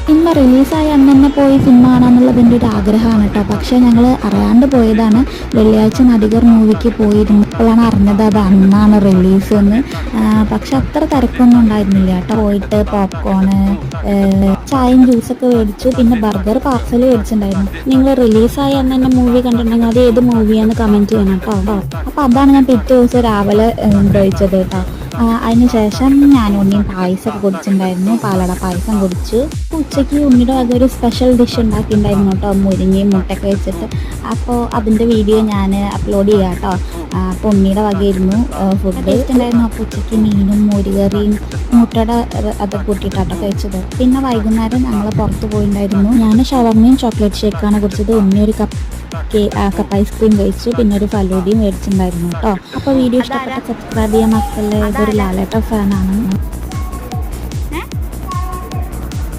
Cinema റിലീസായി അന്ന് തന്നെ പോയി സിനിമ കാണാമെന്നുള്ളത് എൻ്റെ ഒരു ആഗ്രഹമാണ് കേട്ടോ. പക്ഷേ ഞങ്ങൾ അറിയാണ്ട് പോയതാണ്. വെള്ളിയാഴ്ച നടികർ മൂവിക്ക് പോയിരുന്നു. അപ്പോഴാണ് അറിഞ്ഞത് അത് അന്നാണ് റിലീസ് എന്ന്. പക്ഷെ അത്ര തിരക്കൊന്നും ഉണ്ടായിരുന്നില്ല കേട്ടോ. പോയിട്ട് പോപ്കോണ്, ചായയും ജ്യൂസൊക്കെ മേടിച്ചു. പിന്നെ ബർഗർ പാർസൽ മേടിച്ചിട്ടുണ്ടായിരുന്നു. നിങ്ങൾ റിലീസായി അന്ന് തന്നെ മൂവി കണ്ടിട്ടുണ്ടെങ്കിൽ അത് ഏത് മൂവിയാന്ന് കമൻറ്റ് ചെയ്യണം കേട്ടോ. അപ്പോൾ അതാണ് ഞാൻ പിറ്റേ ദിവസം രാവിലെ കഴിച്ചത് കേട്ടോ. അതിനുശേഷം ഞാൻ ഉണ്ണിയും പായസമൊക്കെ കുടിച്ചിട്ടുണ്ടായിരുന്നു. പാലട പായസം കുടിച്ചു. ഉച്ചയ്ക്ക് ഉണ്ണിയുടെ അതൊരു സ്പെഷ്യൽ ഡിഷ് ഉണ്ടാക്കിയിട്ടുണ്ടായിരുന്നു കേട്ടോ, മുരിങ്ങയും മുട്ടയൊക്കെ വെച്ചിട്ട്. അപ്പോൾ അതിൻ്റെ വീഡിയോ ഞാൻ അപ്ലോഡ് ചെയ്യാം കേട്ടോ. അപ്പോൾ ഉണ്ണിയുടെ വകയായിരുന്നു ഫുഡ് ടേസ്റ്റ് ഉണ്ടായിരുന്നു. അപ്പോൾ ഉച്ചയ്ക്ക് മീനും മോരുകറിയും മുട്ടയുടെ അതൊക്കെ കൂട്ടിയിട്ടാട്ടോ കഴിച്ചത്. പിന്നെ വൈകുന്നേരം ഞങ്ങൾ പുറത്ത് പോയിട്ടുണ്ടായിരുന്നു. ഞാൻ ഷവർമയും ചോക്ലേറ്റ് ഷേക്കാണ് കുടിച്ചത്. ഉണ്ണി ഒരു കപ്പ് ഐസ്ക്രീം കഴിച്ചു. പിന്നെ ഒരു ഫലൂഡയും മേടിച്ചിട്ടുണ്ടായിരുന്നു കേട്ടോ. അപ്പോൾ വീഡിയോ ഇഷ്ടപ്പെട്ട സബ്സ്ക്രൈബ് ചെയ്യാൻ മക്കളെ. ഇതൊരു ലാലേട്ട ഫാനാണ്.